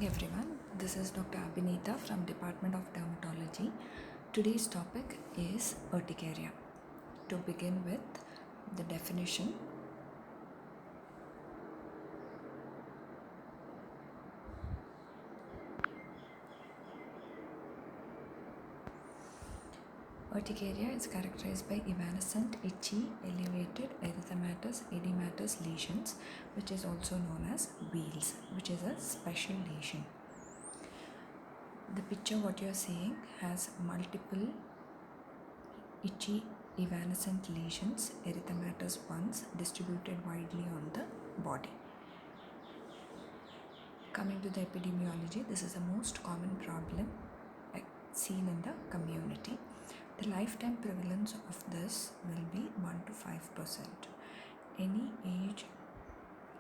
Everyone, this is Dr. Abhinita from Department of Dermatology. Today's topic is urticaria. To begin with the definition, urticaria is characterized by evanescent, itchy, elevated, erythematous, edematous lesions, which is also known as wheals, which is a special lesion. The picture what you are seeing has multiple itchy evanescent lesions, erythematous ones, distributed widely on the body. Coming to the epidemiology, this is the most common problem seen in the community. The lifetime prevalence of this will be 1 to 5%. Any age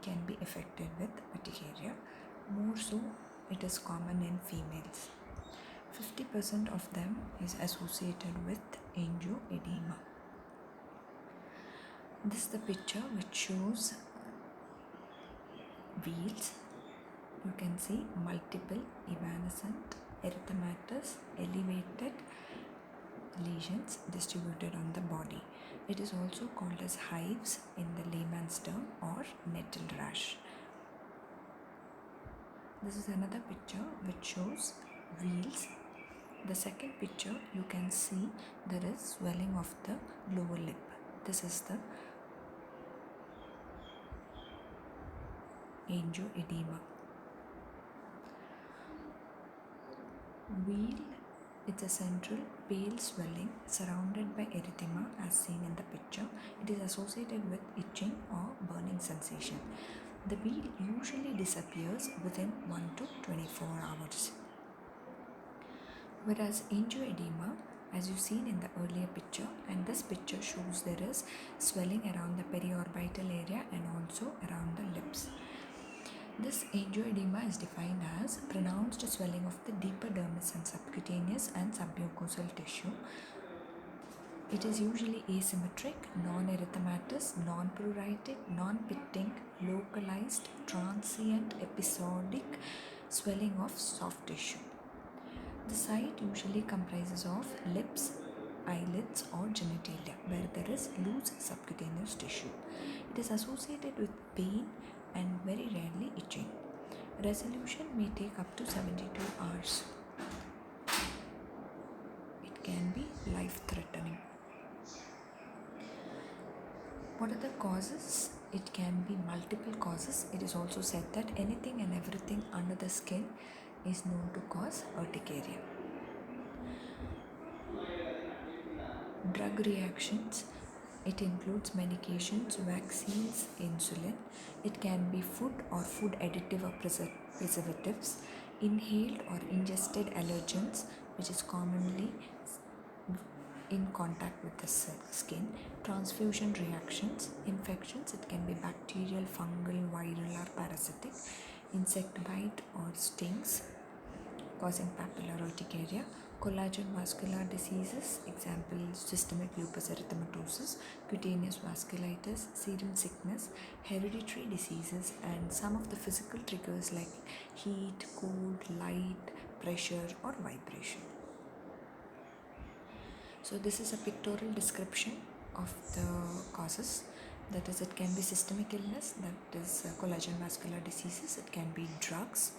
can be affected with urticaria. More so, it is common in females. 50% of them is associated with angioedema. This is the picture which shows wheals. You can see multiple evanescent, erythematous, elevated lesions distributed on the body. It is also called as hives in the layman's term or nettle rash. This is another picture which shows wheals. The second picture, you can see there is swelling of the lower lip. This is the angioedema. Wheal, it's a central pale swelling surrounded by erythema as seen in the picture. It is associated with itching or burning sensation. The wheal usually disappears within 1 to 24 hours. Whereas angioedema, as you've seen in the earlier picture, and this picture shows there is swelling around the periorbital area and also around the lips. This angioedema is defined as pronounced swelling of the deeper dermis and subcutaneous and submucosal tissue. It is usually asymmetric, non-erythematous, non-pruritic, non-pitting, localized, transient, episodic swelling of soft tissue. The site usually comprises of lips, eyelids or genitalia where there is loose subcutaneous tissue. It is associated with pain and very rarely itching. Resolution may take up to 72 hours. It can be life-threatening. What are the causes? It can be multiple causes. It is also said that anything and everything under the skin is known to cause urticaria. Drug reactions. It includes medications, vaccines, insulin. It can be food or food additive or preservatives, inhaled or ingested allergens, which is commonly in contact with the skin, transfusion reactions, infections. It can be bacterial, fungal, viral or parasitic, insect bite or stings causing papillary urticaria, collagen vascular diseases, example systemic lupus erythematosus, cutaneous vasculitis, serum sickness, hereditary diseases, and some of the physical triggers like heat, cold, light, pressure or vibration. So this is a pictorial description of the causes. That is, it can be systemic illness, that is collagen vascular diseases. It can be drugs,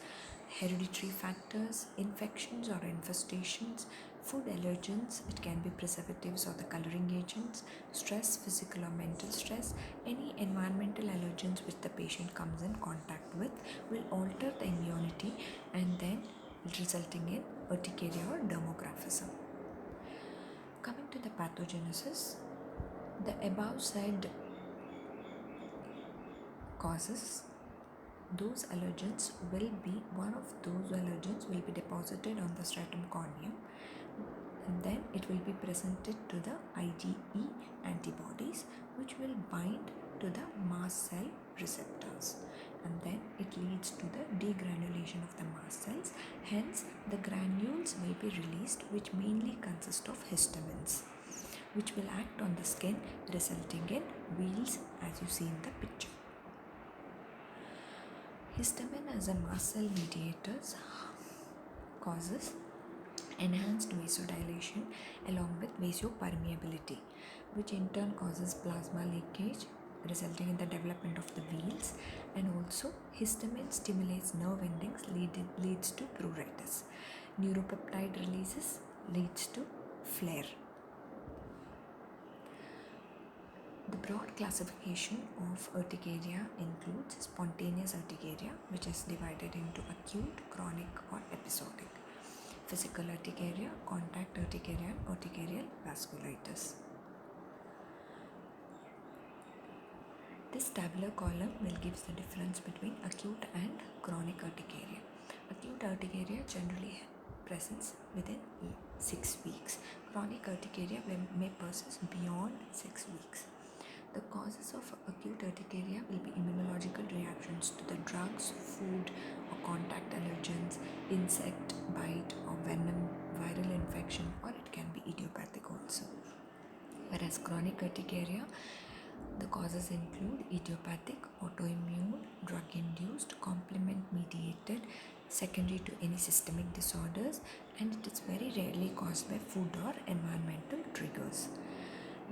hereditary factors, infections or infestations, food allergens. It can be preservatives or the coloring agents, stress, physical or mental stress. Any environmental allergens which the patient comes in contact with will alter the immunity and then resulting in urticaria or dermographism. Coming to the pathogenesis, the above said causes, those allergens will be, one of those allergens will be deposited on the stratum corneum and then it will be presented to the IgE antibodies which will bind to the mast cell receptors and then it leads to the degranulation of the mast cells. Hence, the granules will be released which mainly consist of histamines which will act on the skin resulting in wheals as you see in the picture. Histamine as a mast cell mediator causes enhanced vasodilation along with vasopermeability, which in turn causes plasma leakage, resulting in the development of the wheals, and also histamine stimulates nerve endings, leads to pruritus. Neuropeptide releases leads to flare. The broad classification of urticaria includes spontaneous urticaria, which is divided into acute, chronic, or episodic; physical urticaria, contact urticaria, and urticarial vasculitis. This tabular column will give the difference between acute and chronic urticaria. Acute urticaria generally presents within 6 weeks. Chronic urticaria may persist beyond 6 weeks. The causes of acute urticaria will be immunological reactions to the drugs, food, or contact allergens, insect bite or venom, viral infection, or it can be idiopathic also. Whereas chronic urticaria, the causes include idiopathic, autoimmune, drug-induced, complement-mediated, secondary to any systemic disorders, and it is very rarely caused by food or environmental triggers.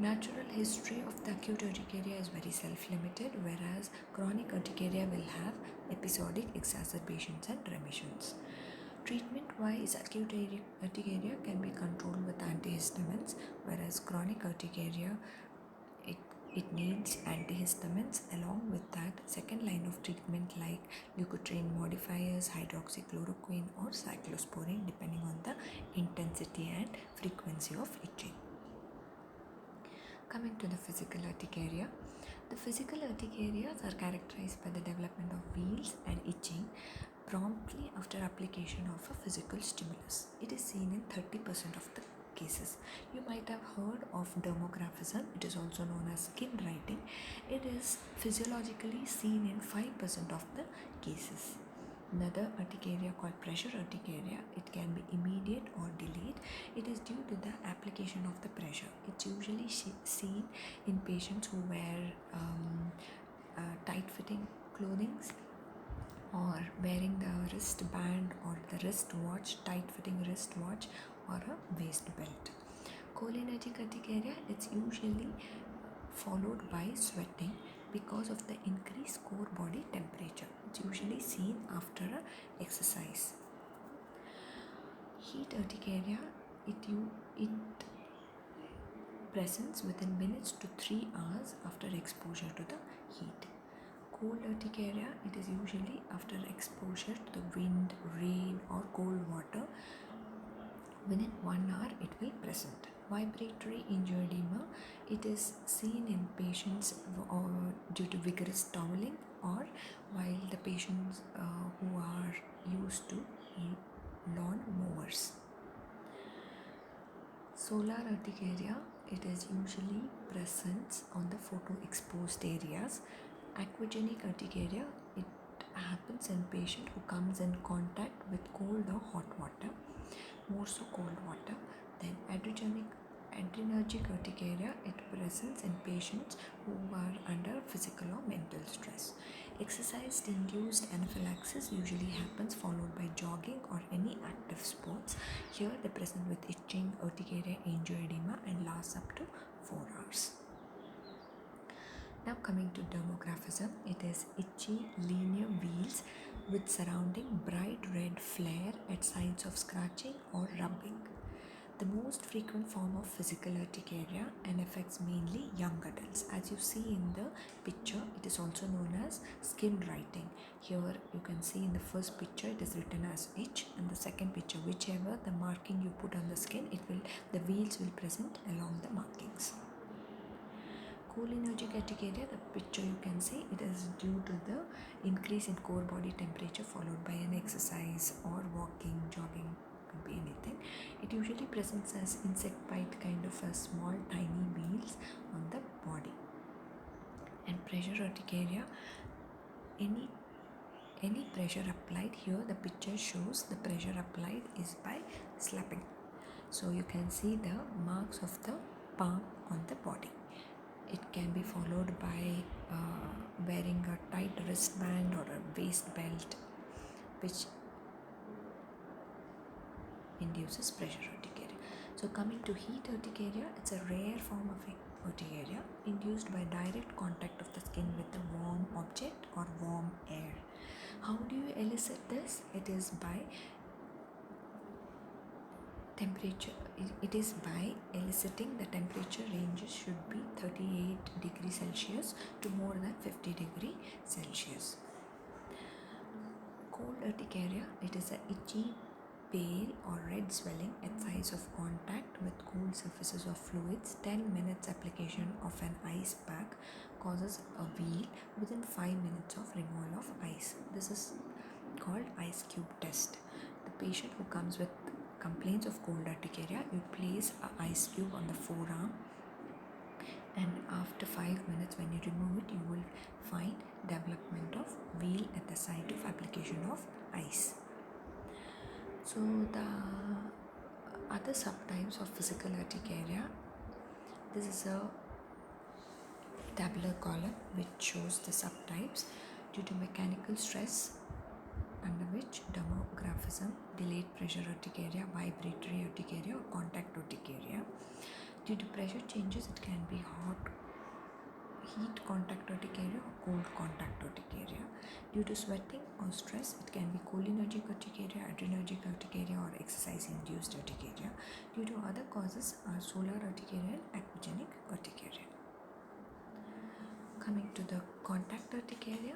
Natural history of the acute urticaria is very self-limited, whereas chronic urticaria will have episodic exacerbations and remissions. Treatment-wise, acute urticaria can be controlled with antihistamines, whereas chronic urticaria, it needs antihistamines. Along with that, second line of treatment like leukotriene modifiers, hydroxychloroquine, or cyclosporine, depending on the intensity and frequency of itching. Coming to the physical urticaria, the physical urticarias are characterized by the development of wheals and itching promptly after application of a physical stimulus. It is seen in 30% of the cases. You might have heard of dermographism. It is also known as skin writing. It is physiologically seen in 5% of the cases. Another urticaria called pressure urticaria, it can be immediate or delayed. It is due to the application of the pressure. It's usually seen in patients who wear tight-fitting clothing, or wearing the wristband or the wristwatch, tight-fitting wristwatch, or a waist belt. Cholinergic urticaria, it's usually followed by sweating because of the increased core body temperature. It's usually seen after an exercise. Heat urticaria, it presents within minutes to 3 hours after exposure to the heat. Cold urticaria, it is usually after exposure to the wind, rain, or cold water. Within 1 hour it will present. Vibratory angioedema, it is seen in patients due to vigorous toweling, or while the patients who are used to lawn mowers. Solar urticaria, it is usually present on the photo-exposed areas. Aquagenic urticaria, it happens in patient who comes in contact with cold or hot water, more so cold water. Then adrenergic urticaria, it presents in patients who are under physical or mental stress. Exercise-induced anaphylaxis usually happens followed by jogging or any active sports. Here they present with itching, urticaria, angioedema, and lasts up to 4 hours. Now coming to dermographism, it is itchy linear wheals with surrounding bright red flare at sites of scratching or rubbing. The most frequent form of physical urticaria and affects mainly young adults. As you see in the picture, it is also known as skin writing. Here you can see in the first picture it is written as itch, and the second picture, whichever the marking you put on the skin, the wheals will present along the markings. Cholinergic urticaria, the picture you can see, it is due to the increase in core body temperature followed by an exercise or walking, jogging, could be anything. It usually presents as insect bite, kind of a small tiny wheals on the body. And pressure urticaria, any pressure applied, here the picture shows the pressure applied is by slapping. So you can see the marks of the palm on the body. It can be followed by wearing a tight wristband or a waist belt, which induces pressure urticaria. So coming to heat urticaria, it's a rare form of urticaria induced by direct contact of the skin with a warm object or warm air. How do you elicit this? It is by temperature. It is by eliciting the temperature ranges should be 38 degrees Celsius to more than 50 degrees Celsius. Cold urticaria, it is a itchy, pale or red swelling at size of contact with cool surfaces of fluids. 10 minutes application of an ice pack causes a wheal within 5 minutes of removal of ice. This is called ice cube test. The patient who comes with complaints of cold urticaria, you place an ice cube on the forearm, and after 5 minutes when you remove it, you will find development of wheal at the site of application of ice. So the other subtypes of physical urticaria, this is a tabular column which shows the subtypes due to mechanical stress, under which dermographism, delayed pressure urticaria, vibratory urticaria or contact urticaria. Due to pressure changes, it can be heat contact urticaria or cold contact urticaria. Due to sweating or stress, it can be cholinergic urticaria, adrenergic urticaria or exercise-induced urticaria. Due to other causes are solar urticaria and aquagenic urticaria. Coming to the contact urticaria,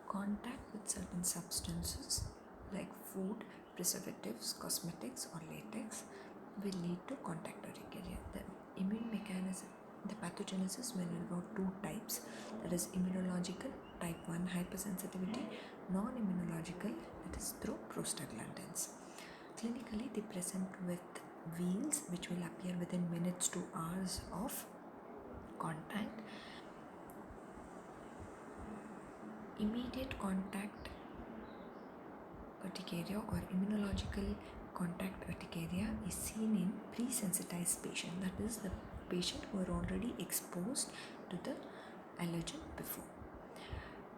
contact with certain substances like food, preservatives, cosmetics or latex will lead to contact urticaria. The immune mechanism, the pathogenesis will involve two types, that is immunological, type 1 hypersensitivity, non-immunological, that is through prostaglandins. Clinically, they present with wheals which will appear within minutes to hours of contact. Immediate contact urticaria or immunological contact urticaria is seen in pre-sensitized patient, that is the patient who are already exposed to the allergen before.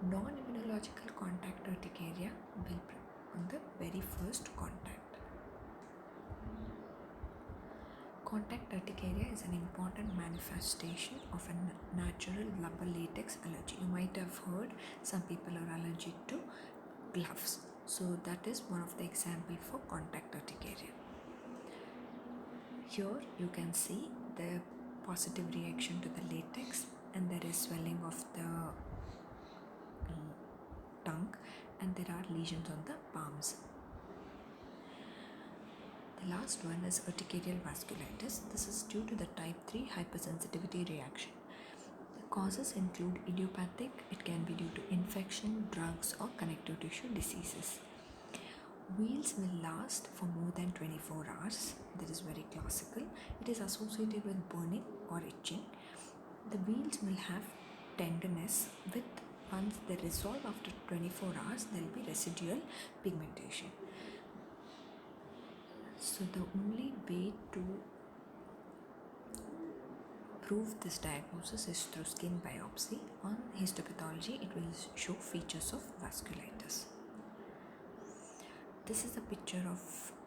Non-immunological contact urticaria will on the very first contact. Contact urticaria is an important manifestation of a natural rubber latex allergy. You might have heard some people are allergic to gloves. So that is one of the examples for contact urticaria. Here you can see the positive reaction to the latex, and there is swelling of the tongue, and there are lesions on the palms. The last one is urticarial vasculitis. This is due to the type 3 hypersensitivity reaction. The causes include idiopathic, it can be due to infection, drugs or connective tissue diseases. Wheals will last for more than 24 hours. That is very classical. It is associated with burning or itching. The wheals will have tenderness with, once they resolve after 24 hours, there will be residual pigmentation. So the only way to prove this diagnosis is through skin biopsy. On histopathology, it will show features of vasculitis. This is a picture of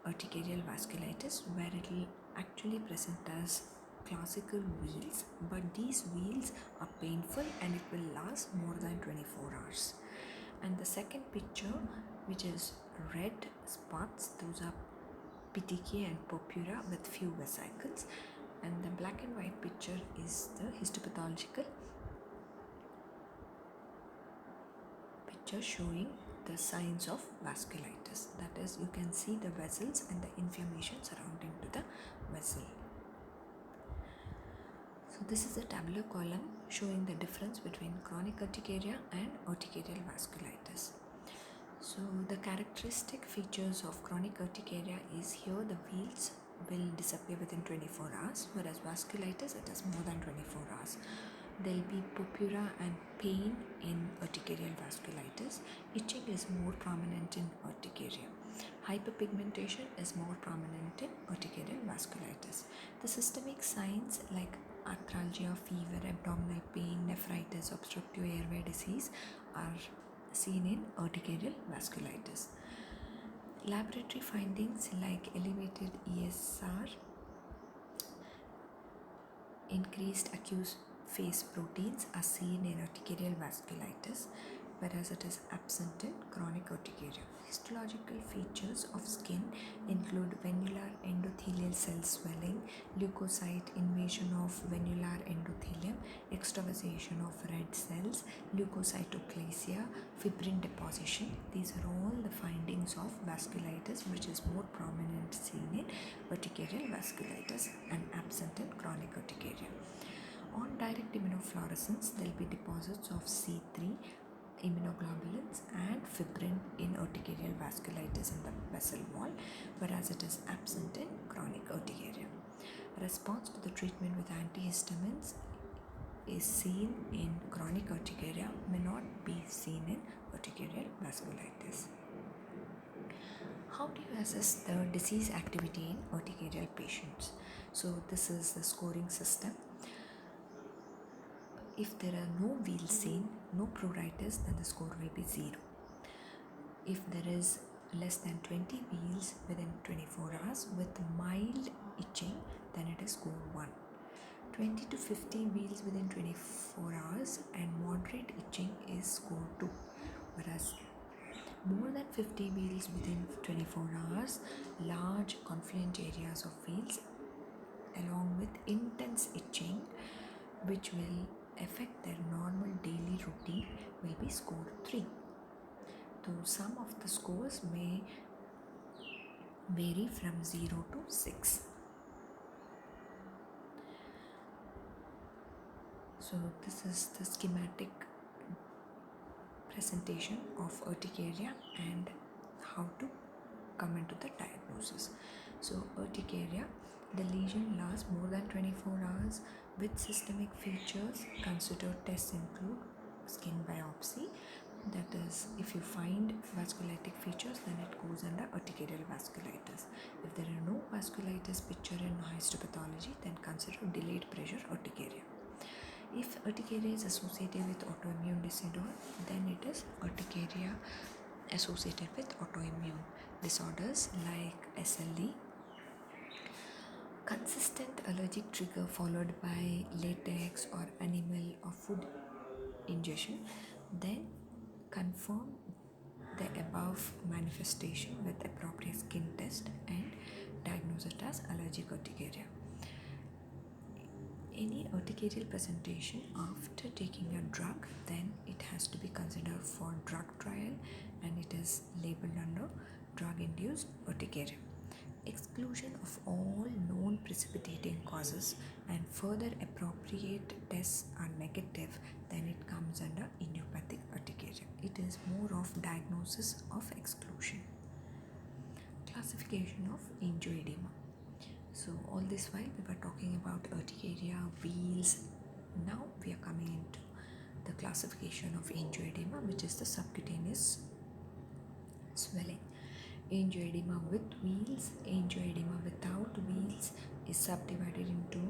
urticarial vasculitis where it will actually present as classical wheals, but these wheals are painful and it will last more than 24 hours. And the second picture, which is red spots, those are petechiae and purpura with few vesicles, and the black and white picture is the histopathological picture showing the signs of vasculitis. That is, you can see the vessels and the inflammation surrounding to the vessel. So this is a tabular column showing the difference between chronic urticaria and urticarial vasculitis. So the characteristic features of chronic urticaria is here the wheals will disappear within 24 hours, whereas vasculitis, it is more than 24 hours. There will be purpura and pain in urticarial vasculitis. Itching is more prominent in urticaria. Hyperpigmentation is more prominent in urticarial vasculitis. The systemic signs like arthralgia, fever, abdominal pain, nephritis, obstructive airway disease are seen in urticarial vasculitis. Laboratory findings like elevated ESR, increased acute phase proteins are seen in urticarial vasculitis, whereas it is absent in chronic urticaria. Histological features of skin include venular endothelial cell swelling, leukocyte invasion of venular endothelium, extravasation of red cells, leukocytoclasia, fibrin deposition. These are all the findings of vasculitis, which is more prominent seen in urticarial vasculitis and absent in chronic urticaria. On direct immunofluorescence, there will be deposits of C3, immunoglobulins and fibrin in urticarial vasculitis in the vessel wall, whereas it is absent in chronic urticaria. Response to the treatment with antihistamines is seen in chronic urticaria, may not be seen in urticarial vasculitis. How do you assess the disease activity in urticarial patients? So this is the scoring system. If there are no wheals seen, no pruritus, then the score will be 0. If there is less than 20 wheals within 24 hours with mild itching, then it is score 1. 20 to 50 wheals within 24 hours and moderate itching is score 2. Whereas more than 50 wheals within 24 hours, large confluent areas of wheals along with intense itching, which will affect their normal daily routine, will be score 3. So some of the scores may vary from 0 to 6. So this is the schematic presentation of urticaria and how to come into the diagnosis. So urticaria, the lesion lasts more than 24 hours with systemic features. Considered tests include skin biopsy, that is, if you find vasculitic features, then it goes under urticarial vasculitis. If there are no vasculitis picture in histopathology, then consider delayed pressure urticaria. If urticaria is associated with autoimmune disorder, then it is urticaria associated with autoimmune disorders like SLE. Consistent allergic trigger followed by latex or animal or food ingestion, then confirm the above manifestation with appropriate skin test and diagnose it as allergic urticaria. Any urticarial presentation after taking a drug, then it has to be considered for drug trial and it is labeled under drug-induced urticaria. Exclusion of all known precipitating causes and further appropriate tests are negative, then it comes under idiopathic urticaria. It is more of diagnosis of exclusion. Classification of angioedema. So all this while we were talking about urticaria, wheals. Now we are coming into the classification of angioedema, which is the subcutaneous swelling. Angioedema with wheals, angioedema without wheals is subdivided into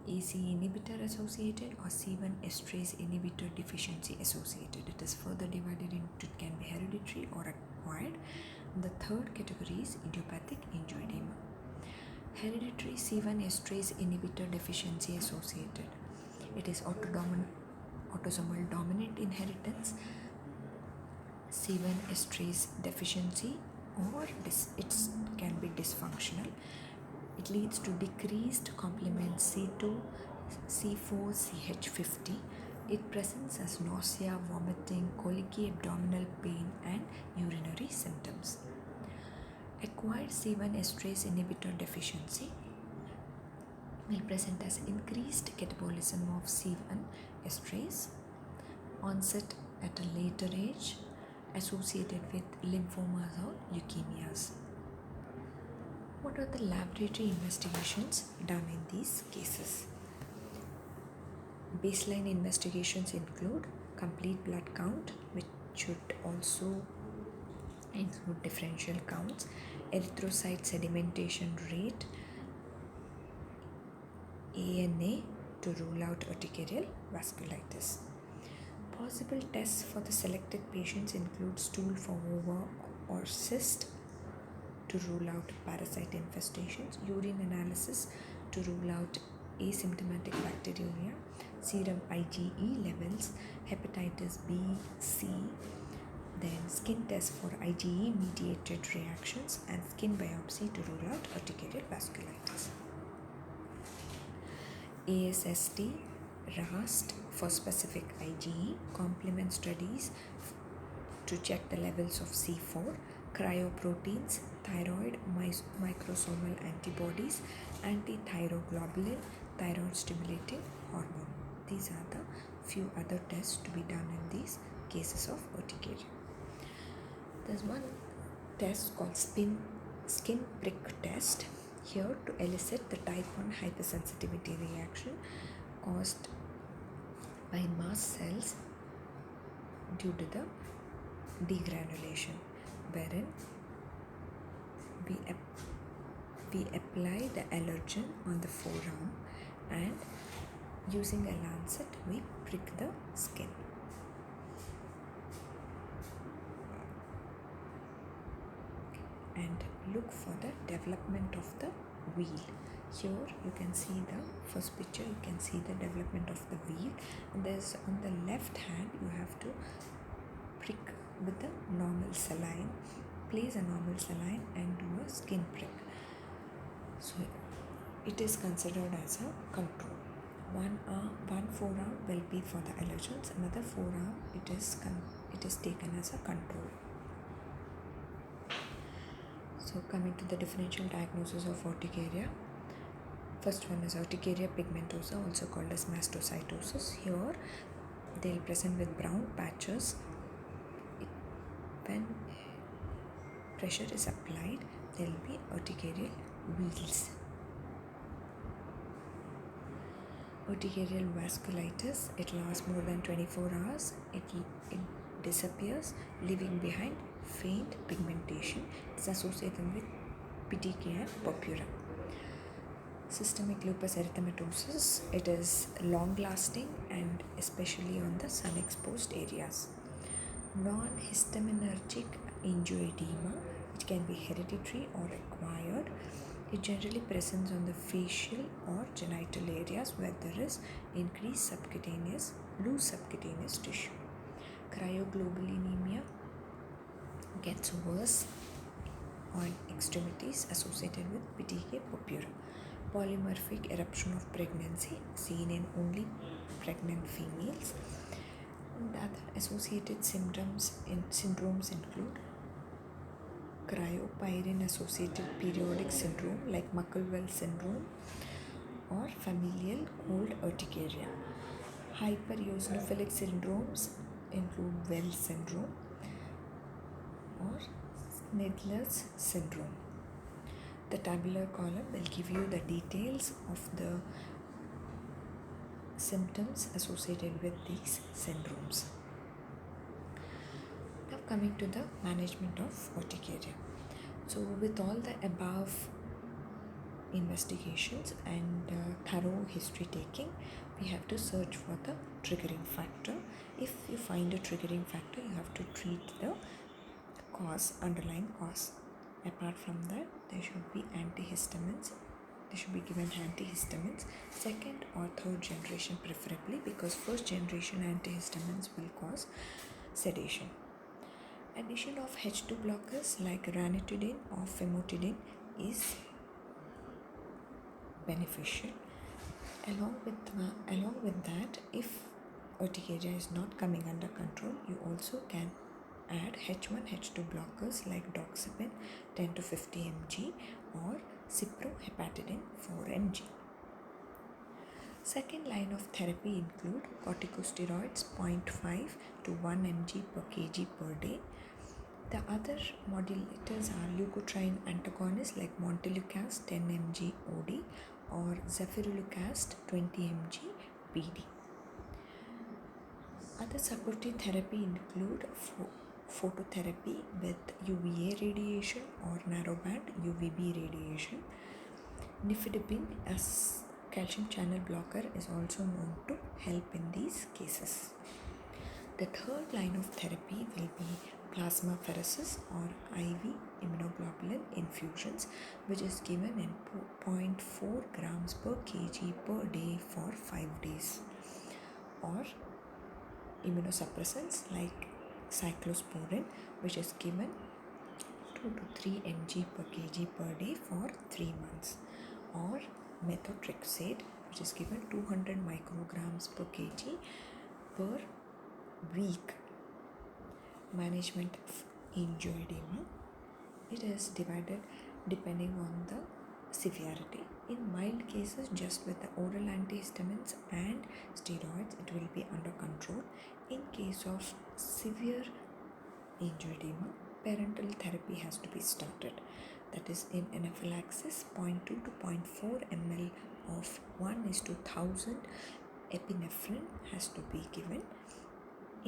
AC inhibitor associated or C1 esterase inhibitor deficiency associated. It is further divided into, it can be hereditary or acquired. The third category is idiopathic angioedema. Hereditary C1 esterase inhibitor deficiency associated. It is autosomal dominant inheritance, C1 esterase deficiency, or it can be dysfunctional. It leads to decreased complement C2, C4, CH50. It presents as nausea, vomiting, colicky abdominal pain, and urinary symptoms. Acquired C1 esterase inhibitor deficiency will present as increased catabolism of C1 esterase, onset at a later age, associated with lymphomas or leukemias. What are the laboratory investigations done in these cases? Baseline investigations include complete blood count, which should also include differential counts, erythrocyte sedimentation rate, ANA, to rule out urticarial vasculitis. Possible tests for the selected patients include stool for ova or cyst to rule out parasite infestations, urine analysis to rule out asymptomatic bacteremia, serum IgE levels, hepatitis B, C, then skin test for IgE mediated reactions, and skin biopsy to rule out urticarial vasculitis. ASST, RAST for specific IgE, complement studies to check the levels of C4, cryoproteins, thyroid microsomal antibodies, anti-thyroglobulin, thyroid stimulating hormone. These are the few other tests to be done in these cases of urticaria. There's one test called skin prick test, here to elicit the type 1 hypersensitivity reaction caused by mast cells due to the degranulation, wherein we apply the allergen on the forearm and using a lancet we prick the skin. And look for the development of the wheal. Here you can see the first picture, you can see the development of the wheal, and there's on the left hand you have to prick with the normal saline, place a normal saline and do a skin prick. So it is considered as a control. One forearm will be for the allergens, another forearm it is taken as a control. So coming to the differential diagnosis of urticaria, first one is urticaria pigmentosa, also called as mastocytosis. Here they'll present with brown patches. When pressure is applied, there will be urticarial wheals. Urticarial vasculitis, it lasts more than 24 hours. It disappears, leaving behind faint pigmentation. It's associated with petechia and purpura. Systemic lupus erythematosus, it is long lasting and especially on the sun exposed areas. Non-histaminergic angioedema, it can be hereditary or acquired. It generally presents on the facial or genital areas where there is increased loose subcutaneous tissue. Cryoglobulinemia gets worse on extremities associated with petechia purpura. Polymorphic eruption of pregnancy seen in only pregnant females. And other associated syndromes include cryopyrin associated periodic syndrome like Muckle-Wells syndrome or familial cold urticaria. Hypereosinophilic syndromes include Wells syndrome or Snidler's syndrome. The tabular column will give you the details of the symptoms associated with these syndromes. Now coming to the management of urticaria. So with all the above investigations and thorough history taking, we have to search for the triggering factor. If you find a triggering factor, you have to treat the underlying cause. Apart from that, there should be antihistamines. They should be given antihistamines, second or third generation preferably, because first generation antihistamines will cause sedation. Addition of H2 blockers like ranitidine or famotidine is beneficial. Along with that, if urticaria is not coming under control, you also can add H1, H2 blockers like doxepin 10 to 50 mg or cyprohepatidine 4 mg. Second line of therapy include corticosteroids 0.5 to 1 mg per kg per day. The other modulators are leukotriene antagonists like montelukast 10 mg OD or zefirulicast 20 mg PD. Other supportive therapy include phototherapy with UVA radiation or narrowband UVB radiation, nifedipine calcium channel blocker is also known to help in these cases. The third line of therapy will be plasmapheresis or IV immunoglobulin infusions, which is given in 0.4 grams per kg per day for 5 days, or immunosuppressants like cyclosporin, which is given 2 to 3 mg per kg per day for 3 months, or methotrexate, which is given 200 micrograms per kg per week. Management of angioedema, it is divided depending on the severity. In mild cases, just with the oral antihistamines and steroids, it will be under control. In case of severe angioedema, parenteral therapy has to be started. That is, in anaphylaxis, 0.2 to 0.4 ml of 1:1000 epinephrine has to be given.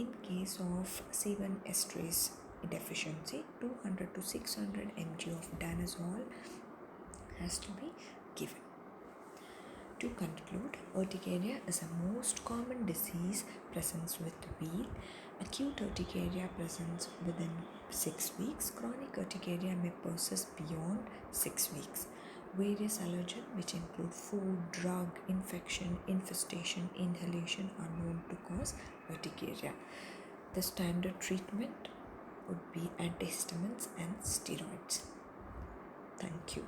In case of C1 esterase deficiency, 200 to 600 mg of danazol has to be given. To conclude, urticaria is a most common disease presents with wheal. Acute urticaria presents within 6 weeks. Chronic urticaria may persist beyond 6 weeks. Various allergens, which include food, drug, infection, infestation, inhalation, are known to cause urticaria. The standard treatment would be antihistamines and steroids. Thank you.